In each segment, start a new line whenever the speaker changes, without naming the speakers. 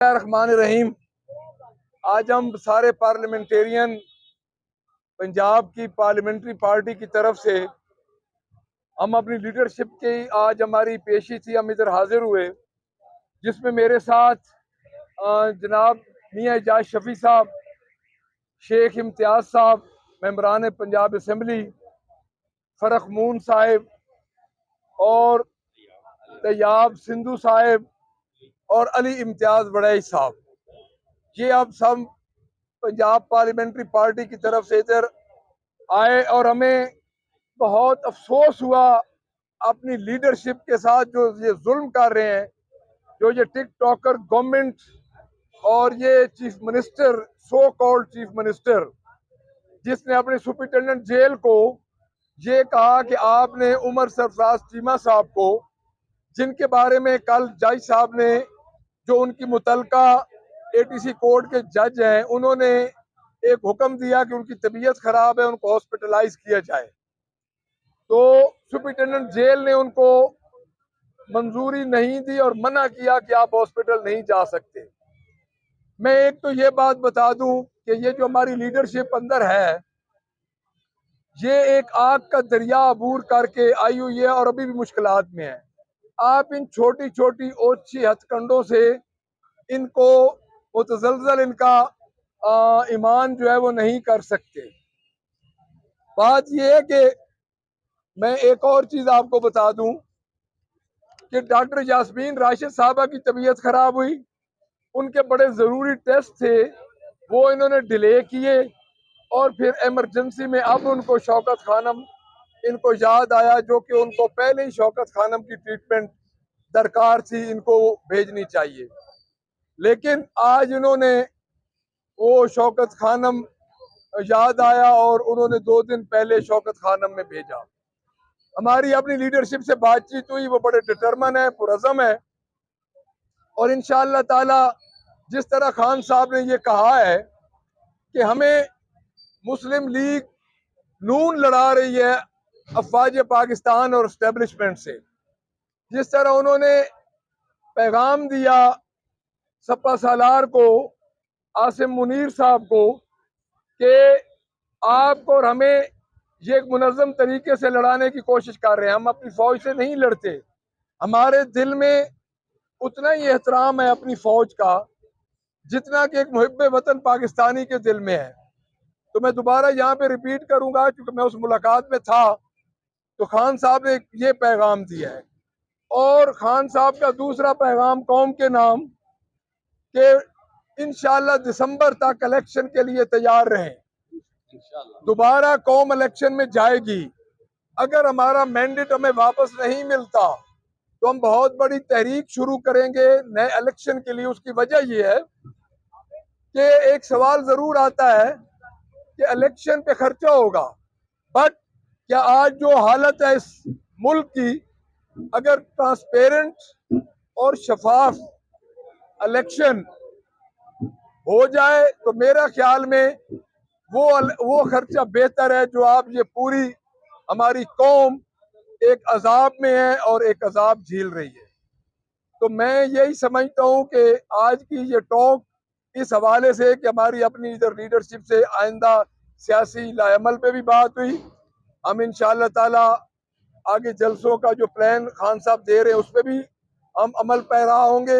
रहमान रहीम। आज हम सारे पार्लियामेंटेरियन पंजाब की पार्लियामेंट्री पार्टी की तरफ से हम अपनी लीडरशिप की आज हमारी पेशी थी, हम इधर हाजिर हुए, जिसमें मेरे साथ जनाब मियाँ एजाज शफी साहब, शेख इम्तियाज साहब मेंबरान पंजाब असम्बली, फरखमून साहिब और तैयाब सिंधु साहिब और अली इम्तियाज बड़ई साहब, ये अब सब पंजाब पार्लियामेंट्री पार्टी की तरफ से इधर आए और हमें बहुत अफसोस हुआ अपनी लीडरशिप के साथ जो ये जुल्म कर रहे हैं, जो ये टिकटॉकर गवर्नमेंट और ये chief minister, so called chief minister, जिसने अपने सुपरिटेंडेंट जेल को ये कहा कि आपने उमर सरफराज चीमा साहब को, जिनके बारे में कल जज साहब ने, जो उनकी मुतलका एटीसी कोर्ट के जज हैं, उन्होंने एक हुक्म दिया कि उनकी तबीयत खराब है, उनको हॉस्पिटलाइज किया जाए, तो सुपरिटेंडेंट जेल ने उनको मंजूरी नहीं दी और मना किया कि आप हॉस्पिटल नहीं जा सकते। मैं एक तो ये बात बता दूं कि ये जो हमारी लीडरशिप अंदर है, ये एक आग का दरिया अबूर करके आई हुई है और अभी भी मुश्किलात में है। आप इन छोटी छोटी ओछी हथकंडों से इनको मुतजलजल इनका ईमान जो है वो नहीं कर सकते। बात यह है कि मैं एक और चीज आपको बता दूं कि डॉक्टर यास्मीन राशिद साहबा की तबीयत खराब हुई, उनके बड़े ज़रूरी टेस्ट थे, वो इन्होंने डिले किए और फिर इमरजेंसी में अब उनको शौकत खानम इनको याद आया, जो कि उनको पहले ही शौकत खानम की ट्रीटमेंट दरकार थी, इनको भेजनी चाहिए, लेकिन आज इन्होंने वो शौकत खानम याद आया और उन्होंने 2 दिन पहले शौकत खानम में भेजा। हमारी अपनी लीडरशिप से बातचीत हुई, वो बड़े डिटरमन है, पुरज़म है और इंशाअल्लाह ताला जिस तरह खान साहब ने ये कहा है कि हमें मुस्लिम लीग नून लड़ा रही है अफवाज पाकिस्तान और एस्टेब्लिशमेंट से, जिस तरह उन्होंने पैगाम दिया सपा सालार को, आसिम मुनीर साहब को, कि आपको और हमें ये एक मुनज़्ज़म तरीके से लड़ाने की कोशिश कर रहे हैं, हम अपनी फौज से नहीं लड़ते, हमारे दिल में उतना ही एहतराम है अपनी फौज का जितना कि एक मुहिब्बे वतन पाकिस्तानी के दिल में है। तो मैं दोबारा यहाँ पे रिपीट करूंगा, क्योंकि मैं उस मुलाकात में था, तो खान साहब ने ये पैगाम दिया है और खान साहब का दूसरा पैगाम कौम के नाम कि इंशाअल्लाह दिसंबर तक इलेक्शन के लिए तैयार रहें। दोबारा कौम इलेक्शन में जाएगी, अगर हमारा मैंडेट हमें वापस नहीं मिलता तो हम बहुत बड़ी तहरीक शुरू करेंगे नए इलेक्शन के लिए। उसकी वजह यह है कि एक सवाल जरूर आता है कि इलेक्शन पे खर्चा होगा, बट क्या आज जो हालत है इस मुल्क की, अगर ट्रांसपेरेंट और शफाफ इलेक्शन हो जाए तो मेरा ख्याल में वो खर्चा बेहतर है, जो आप ये पूरी हमारी कौम एक अजाब में है और एक अजाब झेल रही है। तो मैं यही समझता हूँ कि आज की ये टॉक इस हवाले से कि हमारी अपनी इधर लीडरशिप से आइंदा सियासी लाअमल पे भी बात हुई, हम इंशाअल्लाह ताला आगे जलसों का जो प्लान खान साहब दे रहे हैं उस पर भी हम अमल पैरा होंगे।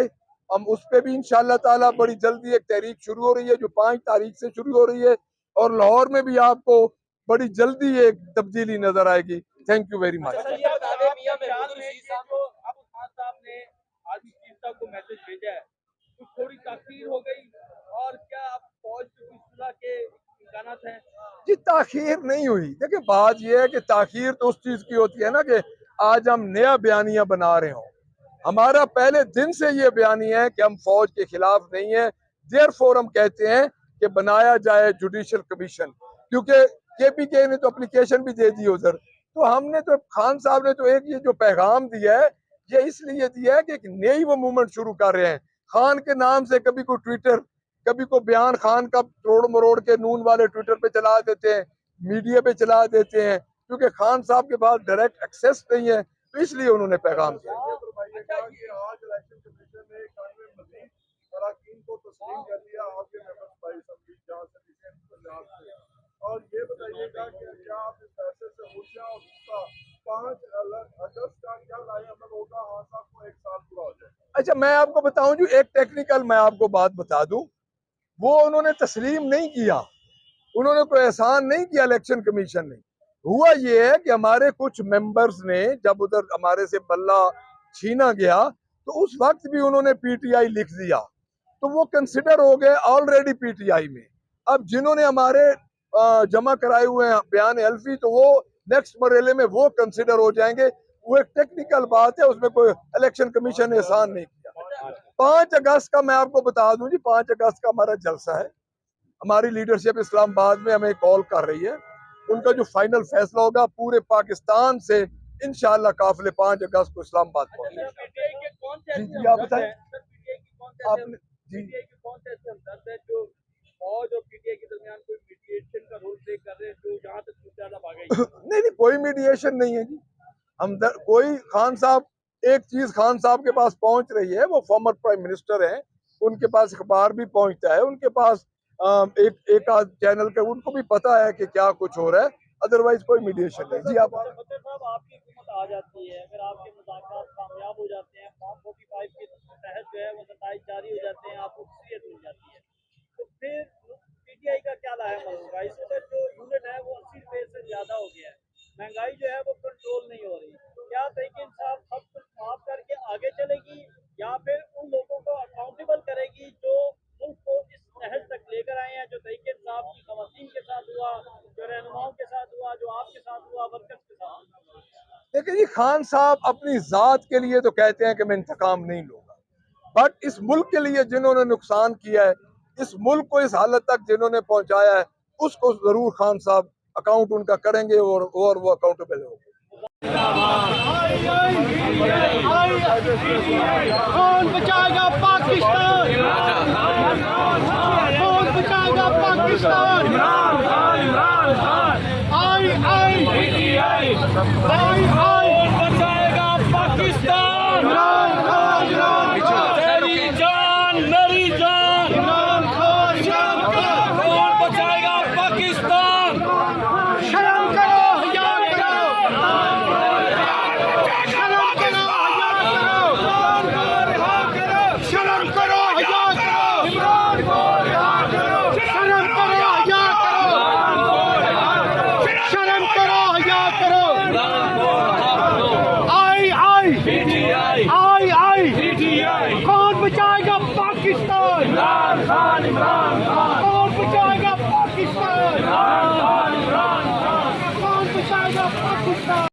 हम उस पर भी इंशाअल्लाह ताला बड़ी जल्दी एक तहरीक शुरू हो रही है जो 5 तारीख से शुरू हो रही है और लाहौर में भी आपको बड़ी जल्दी एक तब्दीली नजर आएगी। Thank you very much.
को मैसेज भेजा है तो थोड़ी ताखीर हो गई और क्या आप फौज की सुलह के इम्कानात हैं?
जी ताखीर नहीं हुई। देखिए बात यह है कि ताखीर तो उस चीज की होती है ना कि आज हम नया बयानिया बना रहे हो। हमारा पहले दिन से ये बयानिया है कि हम फौज के खिलाफ नहीं है, देयरफॉर हम कहते हैं कि बनाया जाए जुडिशल कमीशन, क्योंकि केपीके ने तो एप्लीकेशन भी दे दी उधर। तो हमने तो खान साहब ने तो एक ये जो पैगाम दिया है ये इसलिए दिया है कि एक नई वो मूवमेंट शुरू कर रहे हैं। खान के नाम से कभी कोई ट्विटर, कभी को बयान खान का तोड़ मरोड़ के नून वाले ट्विटर पे चला देते हैं, मीडिया पे चला देते हैं, क्योंकि खान साहब के पास डायरेक्ट एक्सेस नहीं है, तो इसलिए उन्होंने पैगाम दिया।
तस्लीम कर लिया आपके मेंबर्स बाई असेंबली जहाँ से लिखे पंजाब से। और ये बताइएगा कि क्या आप इस फैसले से खुश हैं और दूसरा 5 अगस्त का क्या लाएअमल होगा? हाँ साहब को 1 साल पूरा हो जाएगा।
अच्छा, मैं आपको बताऊं जो एक टेक्निकल मैं आपको बात बता दूं, वो उन्होंने तस्लीम नहीं किया, उन्होंने कोई एहसान नहीं किया इलेक्शन कमीशन ने। हुआ ये है कि हमारे कुछ मेंबर्स ने जब उधर हमारे से बल्ला छीना गया तो उस वक्त भी उन्होंने पीटीआई लिख दिया, तो वो कंसिडर हो गए ऑलरेडी पीटीआई में। अब जिन्होंने हमारे जमा कराए हुए हैं बयान एल्फी, तो वो नेक्स्ट मरहले में वो कंसिडर हो जाएंगे। वो एक टेक्निकल बात है, उसमें कोई इलेक्शन कमीशन ने एहसान नहीं किया। 5 अगस्त का मैं आपको बता दूं जी, 5 अगस्त का हमारा जलसा है। हमारी लीडरशिप इस्लामाबाद में हमें कॉल कर रही है, उनका जो फाइनल फैसला होगा पूरे पाकिस्तान से इंशाअल्लाह काफिले 5 अगस्त को इस्लामाबाद पहुंचे।
पीटीआई के कौन से
जी,
ऐसे
जी, आप
हमदर्द
बताएं।
हैं? सर, पीटीआई की कौन से
आपने जी
पीटीआई के कौन से ऐसे हमदर्द हैं जो फौज और पीटीआई के दरमियान कोई मीडिएशन का रोल प्ले कर रहे हैं, जो यहाँ तक ज्यादा भागा ही
नहीं नहीं, कोई मीडिएशन नहीं है जी। हम कोई खान साहब, एक चीज खान साहब के पास पहुंच रही है, वो फॉर्मर प्राइम मिनिस्टर हैं, उनके पास अखबार भी पहुंचता है, उनके पास एक आध चैनल के उनको भी पता है कि क्या कुछ हो रहा है, अदरवाइज कोई मीडिएशन नहीं। जी आप
बकर साहब, आपकी हुकूमत आ जाती है, अगर आपके मुज़ाकरात कामयाब हो जाते हैं, फॉर्म 45 के तहत जो है वो नताइज जारी हो जाते हैं, आपको अक्सरियत मिल जाती है, तो फिर पीटीआई का क्या लाहेअमल होगा? इस वक्त जो यूनिट है वो 80 रुपये से ज्यादा हो गया है, महंगाई जो है वो कंट्रोल नहीं हो रही। क्या तहरीक-ए-इंसाफ सब कुछ माफ करके आगे चलेगी या फिर उन लोगों को अकाउंटेबल करेगी जो मुल्क को इस तहस तक लेकर आए हैं, जो तहरीक-ए-इंसाफ की खवातीन के साथ हुआ, जो रहनुमाओं के साथ हुआ, जो आपके साथ हुआ, वर्कर्स के साथ हुआ?
देखिए जी, खान साहब अपनी जात के लिए तो कहते हैं कि मैं इंतकाम नहीं लूंगा, बट इस मुल्क के लिए जिन्होंने नुकसान किया है, इस मुल्क को इस हालत तक जिन्होंने पहुंचाया है, उसको जरूर खान साहब अकाउंट उनका करेंगे और वो अकाउंटेबल होंगे।
कौन बचाएगा पाकिस्तान? कौन बचाएगा पाकिस्तान? आई आई आई कौन बचाएगा पाकिस्तान? तेरी जान मेरी जान, कौन बचाएगा पाकिस्तान? शर्म करो, हया करो, शर्म करो, शर्म करो, हया करो, इमरान को रिहा करो, शर्म करो, हया करो, शर्म करो, हया करो, आई आई आई कौन बचाएगा पाकिस्तान? इमरान खान, इमरान खान।